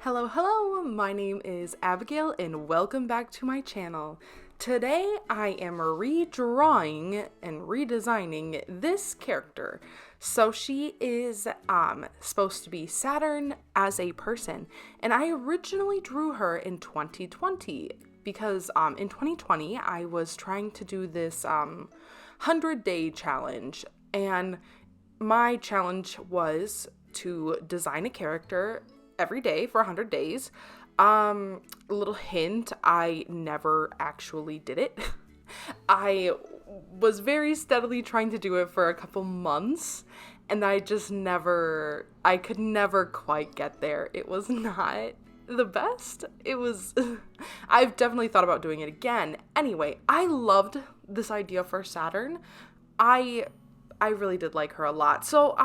Hello, my name is Abigail and welcome back to my channel. Today I am redrawing and redesigning this character. So she is supposed to be Saturn as a person, and I originally drew her in 2020 because in 2020 I was trying to do this 100-day challenge, and my challenge was to design a character every day for 100 days. A little hint, I never actually did it. I was very steadily trying to do it for a couple months, and I could never quite get there. It was not the best. I've definitely thought about doing it again. Anyway, I loved this idea for Saturn. I really did like her a lot. So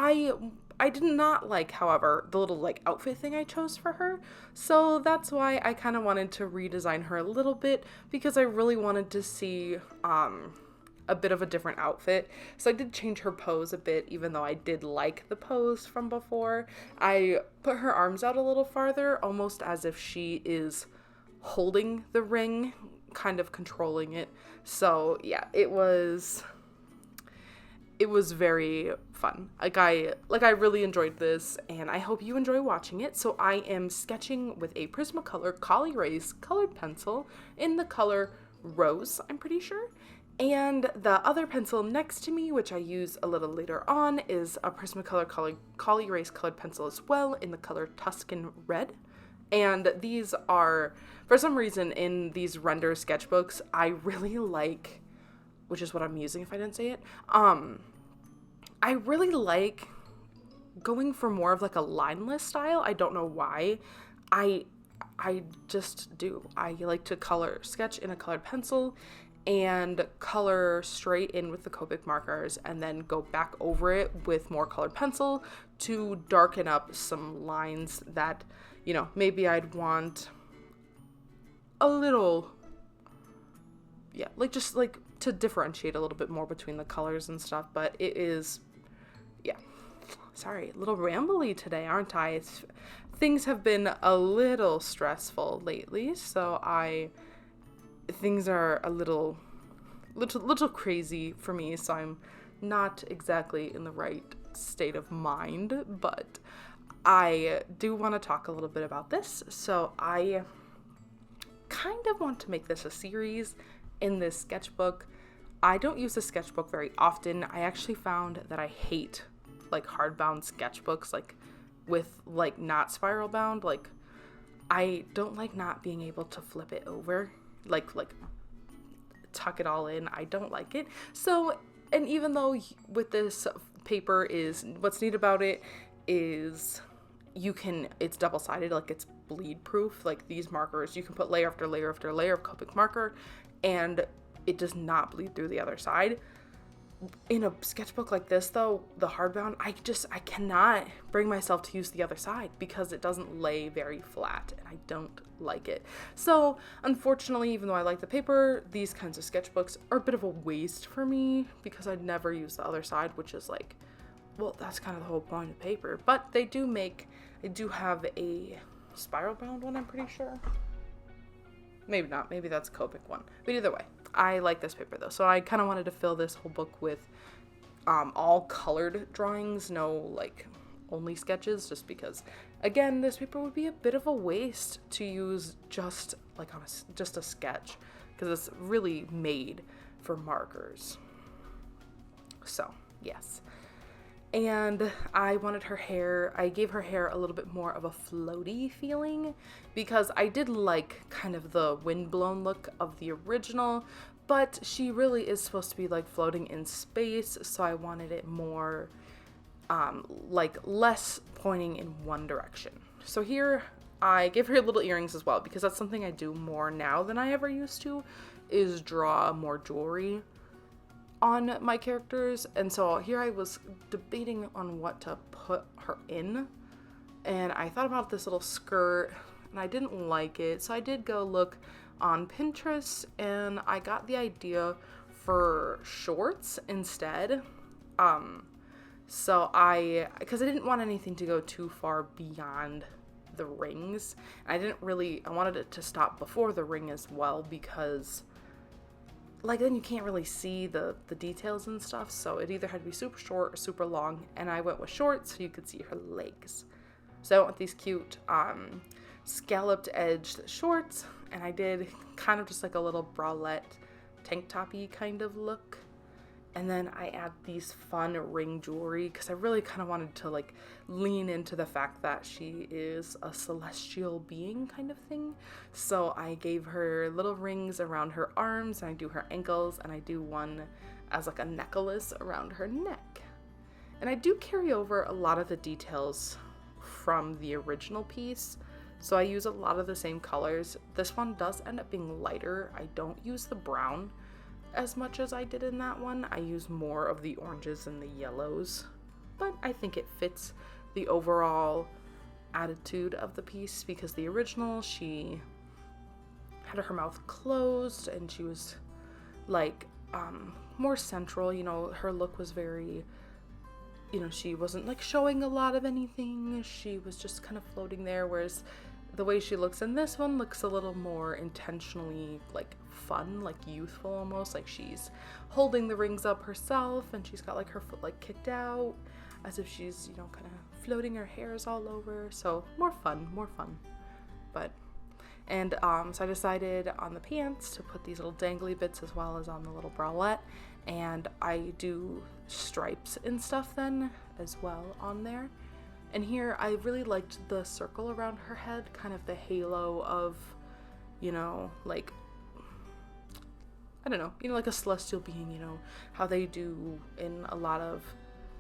I did not like, however, the little outfit thing I chose for her. So that's why I kind of wanted to redesign her a little bit, because I really wanted to see a bit of a different outfit. So I did change her pose a bit, even though I did like the pose from before. I put her arms out a little farther, almost as if she is holding the ring, kind of controlling it. So yeah, it was very fun. I really enjoyed this, and I hope you enjoy watching it. So I am sketching with a Prismacolor Col-Erase colored pencil in the color Rose, I'm pretty sure. And the other pencil next to me, which I use a little later on, is a Prismacolor Col-Erase colored pencil as well in the color Tuscan Red. And these are, for some reason, in these Rendr sketchbooks, I really like, which is what I'm using if I didn't say it, I really like going for more of a lineless style. I don't know why. I just do. I like to sketch in a colored pencil and color straight in with the Copic markers, and then go back over it with more colored pencil to darken up some lines that, maybe I'd want a little, to differentiate a little bit more between the colors and stuff. But it is, sorry, a little rambly today, aren't I? Things have been a little stressful lately, so things are a little crazy for me, so I'm not exactly in the right state of mind, but I do want to talk a little bit about this. So I kind of want to make this a series in this sketchbook. I don't use the sketchbook very often. I actually found that I hate hardbound sketchbooks, with not spiral bound. I don't like not being able to flip it over, tuck it all in. I don't like it. So, and even though with this paper, is what's neat about it is it's double-sided, it's bleed proof. These markers, you can put layer after layer after layer of Copic marker, and it does not bleed through the other side. In a sketchbook like this, though, the hardbound, I cannot bring myself to use the other side because it doesn't lay very flat, and I don't like it. So, unfortunately, even though I like the paper, these kinds of sketchbooks are a bit of a waste for me because I'd never use the other side, which is well, that's kind of the whole point of paper. But they do have a spiral bound one, I'm pretty sure. Maybe not. Maybe that's a Copic one. But either way, I like this paper though. So I kind of wanted to fill this whole book with all colored drawings, no only sketches, just because, again, this paper would be a bit of a waste to use just on just a sketch, because it's really made for markers. So yes. And I gave her hair a little bit more of a floaty feeling, because I did like kind of the windblown look of the original, but she really is supposed to be floating in space, so I wanted it more less pointing in one direction. So here I gave her little earrings as well, because that's something I do more now than I ever used to, is draw more jewelry on my characters. And so here I was debating on what to put her in, and I thought about this little skirt, and I didn't like it, so I did go look on Pinterest, and I got the idea for shorts instead. Because I didn't want anything to go too far beyond the rings. I wanted it to stop before the ring as well, because like then you can't really see the details and stuff, so it either had to be super short or super long, and I went with short so you could see her legs. So I went with these cute scalloped edged shorts, and I did kind of just like a little bralette tank toppy kind of look. And then I add these fun ring jewelry because I really kind of wanted to like lean into the fact that she is a celestial being kind of thing. So I gave her little rings around her arms, and I do her ankles, and I do one as like a necklace around her neck. And I do carry over a lot of the details from the original piece, so I use a lot of the same colors. This one does end up being lighter. I don't use the brown as much as I did in that one. I use more of the oranges and the yellows, but I think it fits the overall attitude of the piece, because the original, she had her mouth closed and she was like more central, you know, her look was very, you know, she wasn't like showing a lot of anything, she was just kind of floating there, whereas the way she looks in this one looks a little more intentionally like fun, like youthful almost, like she's holding the rings up herself and she's got like her foot like kicked out as if she's, you know, kind of floating, her hairs all over, so more fun. But and so I decided on the pants to put these little dangly bits as well as on the little bralette, and I do stripes and stuff then as well on there. And here I really liked the circle around her head, kind of the halo of, you know, like, I don't know, you know, like a celestial being, you know, how they do in a lot of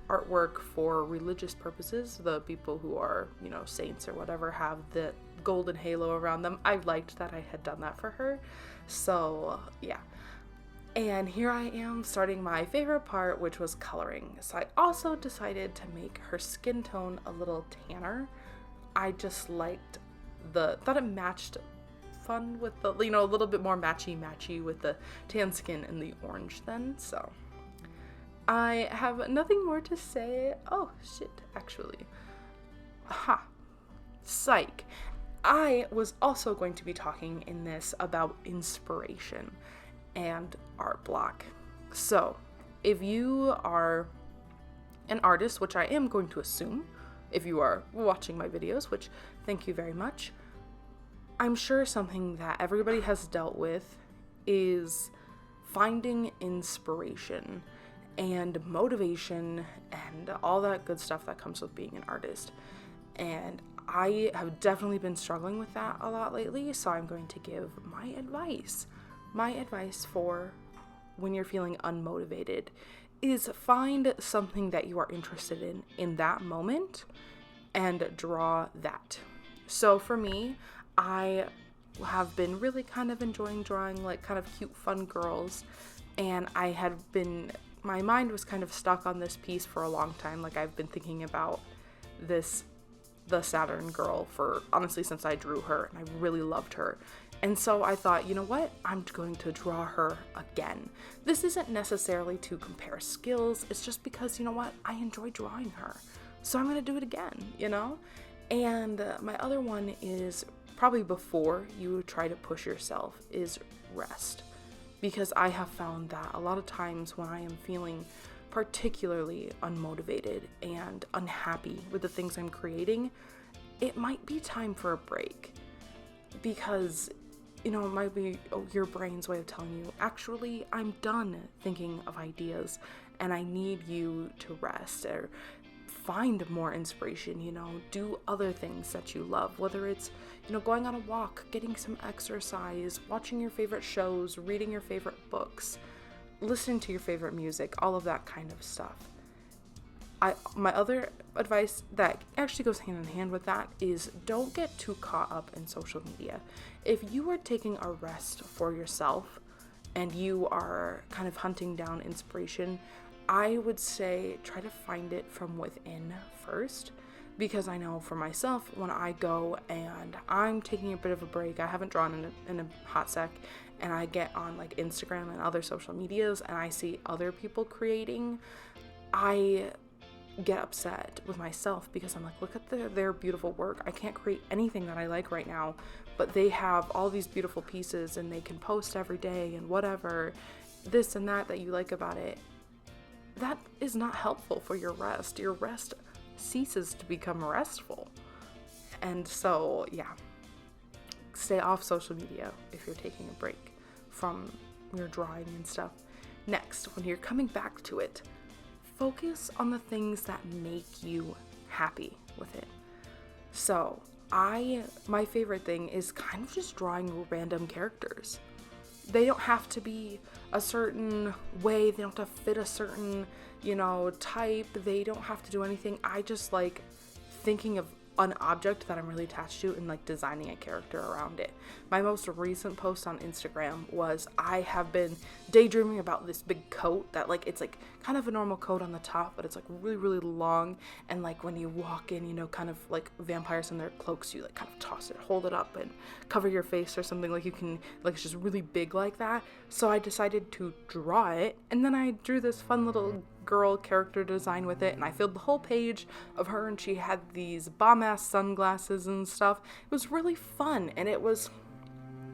artwork for religious purposes. The people who are, you know, saints or whatever have the golden halo around them. I liked that I had done that for her. So yeah. And here I am starting my favorite part, which was coloring. So I also decided to make her skin tone a little tanner. I just liked thought it matched fun with the, you know, a little bit more matchy with the tan skin and the orange then. So I have nothing more to say. Oh shit, actually. Psych. I was also going to be talking in this about inspiration and art block. So if you are an artist, which I am going to assume if you are watching my videos, which thank you very much, I'm sure something that everybody has dealt with is finding inspiration and motivation and all that good stuff that comes with being an artist. And I have definitely been struggling with that a lot lately, so I'm going to give my advice. My advice for when you're feeling unmotivated is find something that you are interested in that moment and draw that. So for me, I have been really kind of enjoying drawing like kind of cute fun girls, and my mind was kind of stuck on this piece for a long time. Like I've been thinking about the Saturn girl for honestly since I drew her, and I really loved her. And so I thought, you know what, I'm going to draw her again. This isn't necessarily to compare skills, it's just because, you know what, I enjoy drawing her, so I'm gonna do it again, you know? And my other one is probably before you try to push yourself is rest. Because I have found that a lot of times when I am feeling particularly unmotivated and unhappy with the things I'm creating, it might be time for a break. Because, you know, it might be your brain's way of telling you, actually, I'm done thinking of ideas and I need you to rest or find more inspiration, you know, do other things that you love, whether it's, you know, going on a walk, getting some exercise, watching your favorite shows, reading your favorite books, listening to your favorite music, all of that kind of stuff. My other advice that actually goes hand in hand with that is don't get too caught up in social media. If you are taking a rest for yourself and you are kind of hunting down inspiration, I would say try to find it from within first, because I know for myself, when I go and I'm taking a bit of a break, I haven't drawn in a hot sec, and I get on like Instagram and other social medias and I see other people creating, I get upset with myself because I'm like, look at their beautiful work. I can't create anything that I like right now, but they have all these beautiful pieces and they can post every day and whatever, this and that you like about it. That is not helpful for your rest. Your rest ceases to become restful. And so, yeah, stay off social media if you're taking a break from your drawing and stuff. Next, when you're coming back to it, focus on the things that make you happy with it. So, my favorite thing is kind of just drawing random characters. They don't have to be a certain way. They don't have to fit a certain, type. They don't have to do anything. I just like thinking of an object that I'm really attached to and like designing a character around it. My most recent post on Instagram was I have been daydreaming about this big coat that like it's like kind of a normal coat on the top, but it's like really, really long, and like when you walk in, kind of like vampires in their cloaks, you like kind of toss it, hold it up and cover your face or something, like you can, like it's just really big like that. So I decided to draw it, and then I drew this fun little girl character design with it, and I filled the whole page of her, and she had these bomb-ass sunglasses and stuff. It was really fun, and I was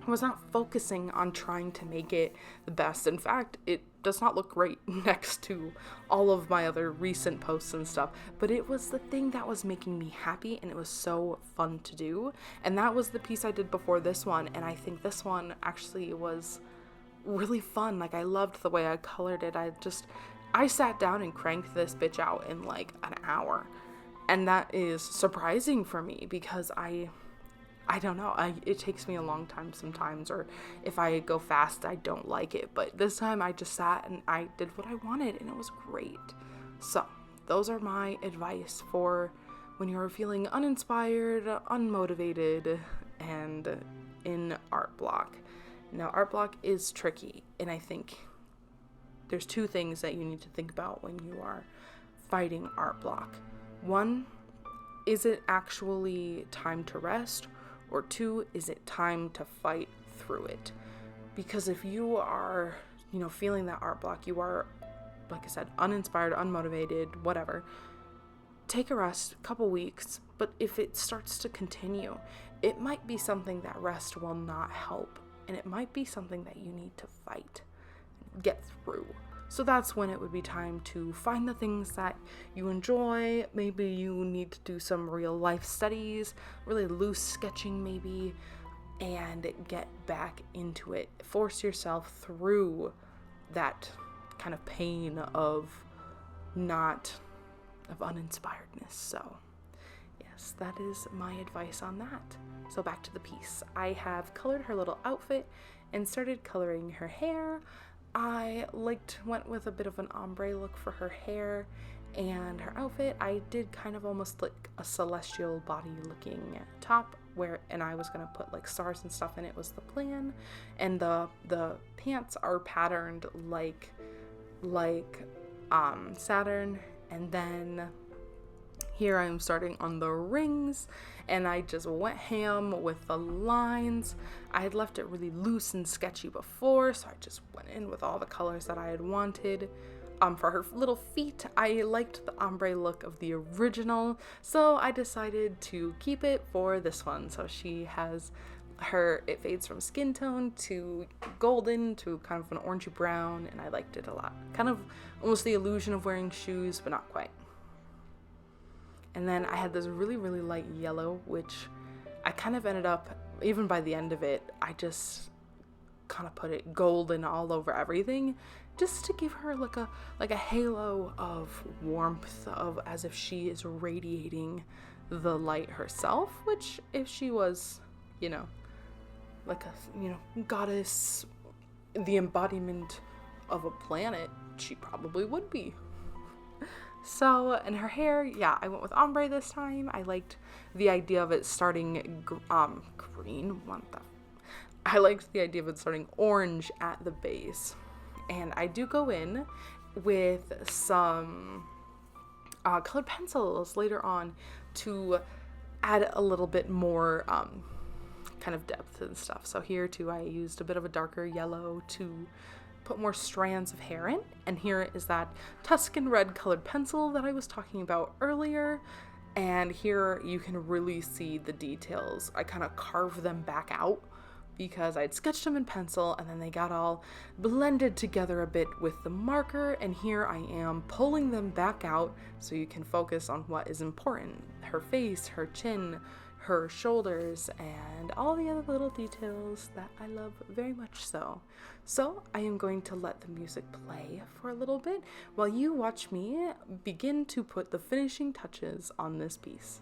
not focusing on trying to make it the best. In fact, it does not look great next to all of my other recent posts and stuff, but it was the thing that was making me happy, and it was so fun to do. And that was the piece I did before this one, and I think this one actually was really fun. Like, I loved the way I colored it. I sat down and cranked this bitch out in like an hour, and that is surprising for me because I don't know, it takes me a long time sometimes, or if I go fast I don't like it, but this time I just sat and I did what I wanted, and it was great. So those are my advice for when you're feeling uninspired, unmotivated, and in art block. Now, art block is tricky, and I think there's two things that you need to think about when you are fighting art block. One, is it actually time to rest? Or two, is it time to fight through it? Because if you are, feeling that art block, you are, like I said, uninspired, unmotivated, whatever, take a rest, a couple weeks. But if it starts to continue, it might be something that rest will not help. And it might be something that you need to fight, get through. So that's when it would be time to find the things that you enjoy. Maybe you need to do some real life studies, really loose sketching maybe, and get back into it. Force yourself through that kind of pain of uninspiredness. So yes, that is my advice on that. So back to the piece. I have colored her little outfit and started coloring her hair. I went with a bit of an ombre look for her hair and her outfit. I did kind of almost like a celestial body looking top and I was gonna put like stars and stuff in it, was the plan. And the pants are patterned like Saturn, and then here I'm starting on the rings, and I just went ham with the lines. I had left it really loose and sketchy before, so I just went in with all the colors that I had wanted. For her little feet, I liked the ombre look of the original, so I decided to keep it for this one. So she has it fades from skin tone to golden to kind of an orangey brown, and I liked it a lot. Kind of almost the illusion of wearing shoes, but not quite. And then I had this really, really light yellow, which I kind of ended up, even by the end of it, I just kind of put it golden all over everything, just to give her like a halo of warmth, of as if she is radiating the light herself, which if she was, like a, goddess, the embodiment of a planet, she probably would be. So, and her hair, yeah, I went with ombre this time. I liked the idea of it starting green. I liked the idea of it starting orange at the base. And I do go in with some colored pencils later on to add a little bit more kind of depth and stuff. So here too, I used a bit of a darker yellow to put more strands of hair in. And here is that Tuscan red colored pencil that I was talking about earlier. And here you can really see the details. I kind of carved them back out because I'd sketched them in pencil and then they got all blended together a bit with the marker, and here I am pulling them back out so you can focus on what is important. Her face, her chin, her shoulders, and all the other little details that I love very much so. So I am going to let the music play for a little bit while you watch me begin to put the finishing touches on this piece.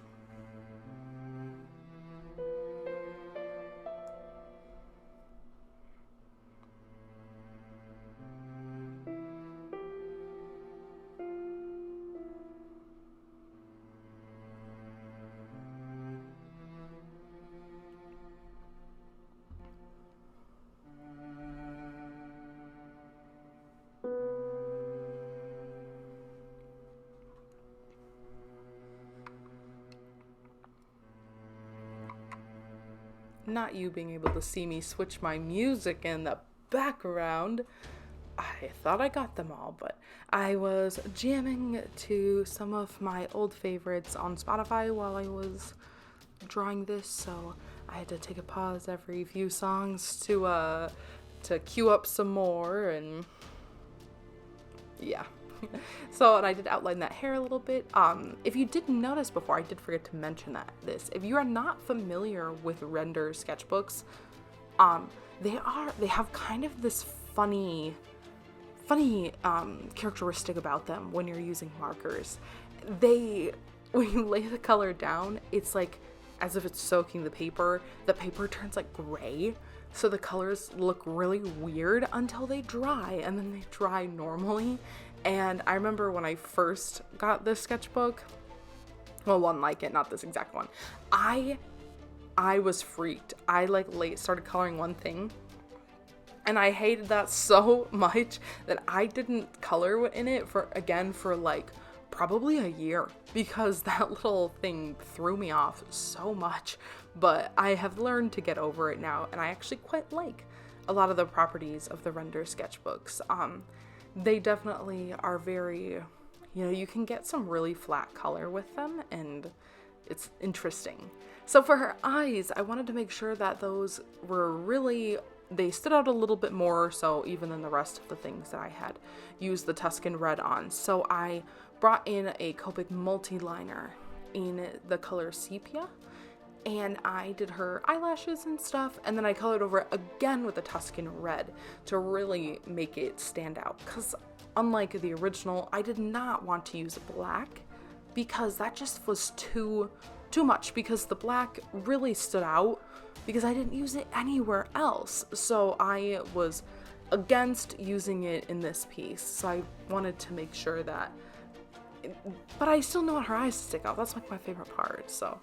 Not you being able to see me switch my music in the background. I thought I got them all, but I was jamming to some of my old favorites on Spotify while I was drawing this, so I had to take a pause every few songs to queue up some more, and yeah. So, and I did outline that hair a little bit. If you didn't notice before, I did forget to mention this. If you are not familiar with Rendr sketchbooks, they have kind of this funny characteristic about them when you're using markers. When you lay the color down, it's like as if it's soaking the paper. The paper turns like gray, so the colors look really weird until they dry, and then they dry normally. And I remember when I first got this sketchbook, well, one like it, not this exact one, I was freaked. I started coloring one thing, and I hated that so much that I didn't color in it for like probably a year, because that little thing threw me off so much. But I have learned to get over it now, and I actually quite like a lot of the properties of the Rendr sketchbooks. They definitely are very, you can get some really flat color with them, and it's interesting. So for her eyes, I wanted to make sure that those were they stood out a little bit more so even than the rest of the things that I had used the Tuscan red on. So I brought in a Copic Multiliner in the color Sepia, and I did her eyelashes and stuff, and then I colored over it again with the Tuscan red to really make it stand out, because unlike the original, I did not want to use black because that just was too much, because the black really stood out because I didn't use it anywhere else. So I was against using it in this piece, so I wanted to make sure that, but I still don't want her eyes to stick out. That's like my favorite part. So,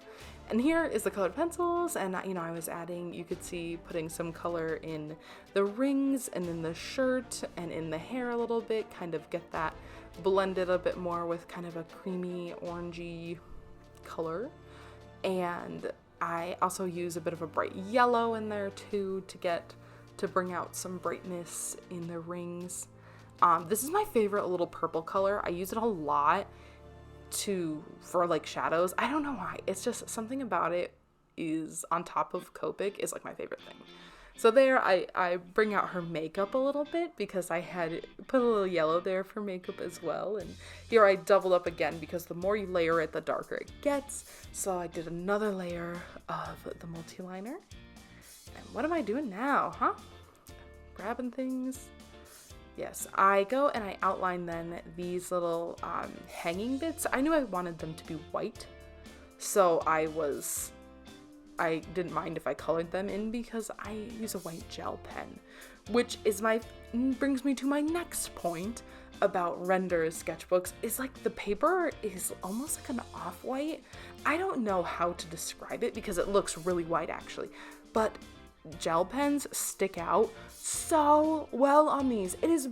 and here is the colored pencils, and I was adding, you could see, putting some color in the rings and in the shirt and in the hair a little bit, kind of get that blended a bit more with kind of a creamy orangey color. And I also use a bit of a bright yellow in there too to bring out some brightness in the rings. This is my favorite little purple color. I use it a lot for like shadows. I don't know why. It's just something about it is on top of Copic is like my favorite thing. So there I bring out her makeup a little bit because I had put a little yellow there for makeup as well. And here I doubled up again because the more you layer it, the darker it gets. So I did another layer of the Multiliner. And what am I doing now, huh? Grabbing things. Yes, I go and I outline then these little hanging bits. I knew I wanted them to be white, so I didn't mind if I colored them in because I use a white gel pen, which brings me to my next point about Rendr sketchbooks. Is like the paper is almost like an off-white. I don't know how to describe it because it looks really white actually, but gel pens stick out so well on these. It is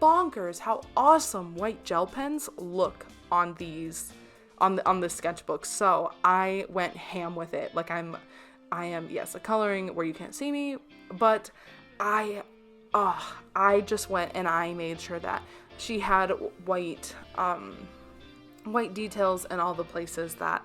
bonkers how awesome white gel pens look on these on the sketchbook. So I went ham with it. Like I am, yes, a coloring where you can't see me, but I I just went and I made sure that she had white details in all the places that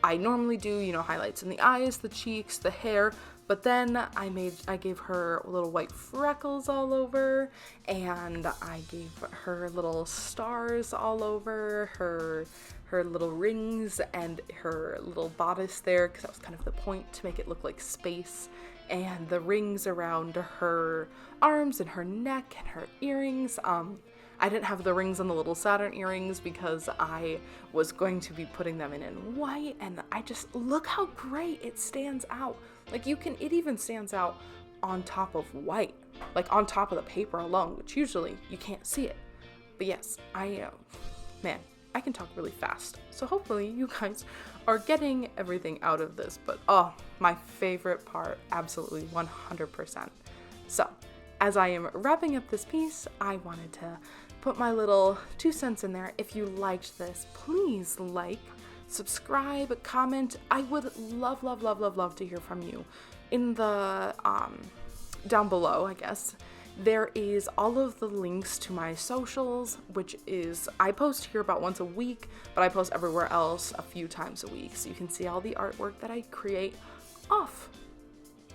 I normally do, you know, highlights in the eyes, the cheeks, the hair. But then I gave her little white freckles all over, and I gave her little stars all over her little rings and her little bodice there, because that was kind of the point, to make it look like space, and the rings around her arms and her neck and her earrings. I didn't have the rings on the little Saturn earrings because I was going to be putting them in white, and I just, look how great it stands out. Like, it even stands out on top of white, like on top of the paper alone, which usually you can't see it. But yes, man, I can talk really fast. So hopefully you guys are getting everything out of this, but my favorite part, absolutely 100%. So, as I am wrapping up this piece, I wanted to put my little 2 cents in there. If you liked this, please like, subscribe, comment. I would love, love, love, love, love to hear from you. In the, down below, I guess, there is all of the links to my socials, which is, I post here about once a week, but I post everywhere else a few times a week. So you can see all the artwork that I create off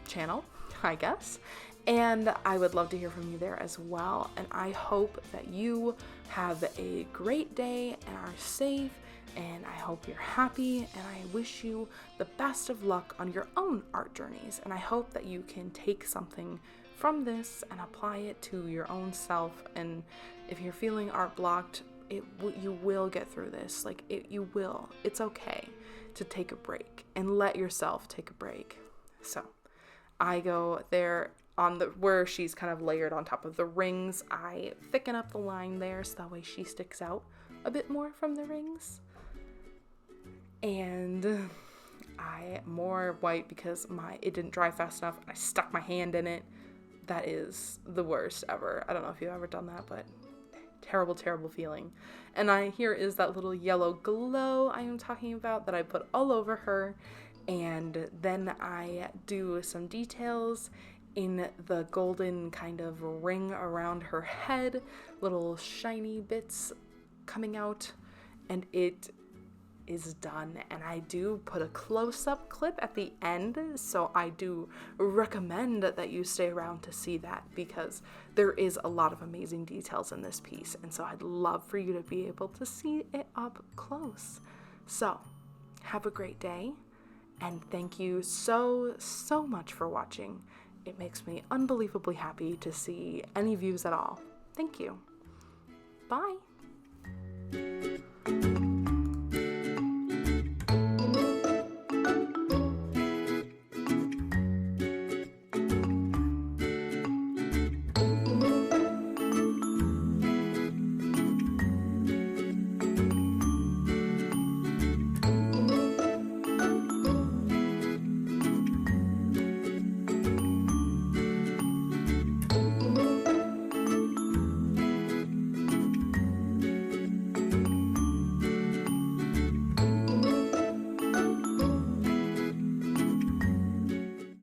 channel, I guess. And I would love to hear from you there as well. And I hope that you have a great day and are safe. And I hope you're happy. And I wish you the best of luck on your own art journeys. And I hope that you can take something from this and apply it to your own self. And if you're feeling art blocked, you will get through this. You will. It's okay to take a break and let yourself take a break. So I go there on where she's kind of layered on top of the rings. I thicken up the line there so that way she sticks out a bit more from the rings. And I more white because it didn't dry fast enough. I stuck my hand in it. That is the worst ever. I don't know if you've ever done that, but terrible, terrible feeling. And here is that little yellow glow I am talking about that I put all over her. And then I do some details in the golden kind of ring around her head, little shiny bits coming out, and it is done. And I do put a close-up clip at the end, so I do recommend that you stay around to see that, because there is a lot of amazing details in this piece, and so I'd love for you to be able to see it up close. So have a great day, and thank you so much for watching. It makes me unbelievably happy to see any views at all. Thank you. Bye.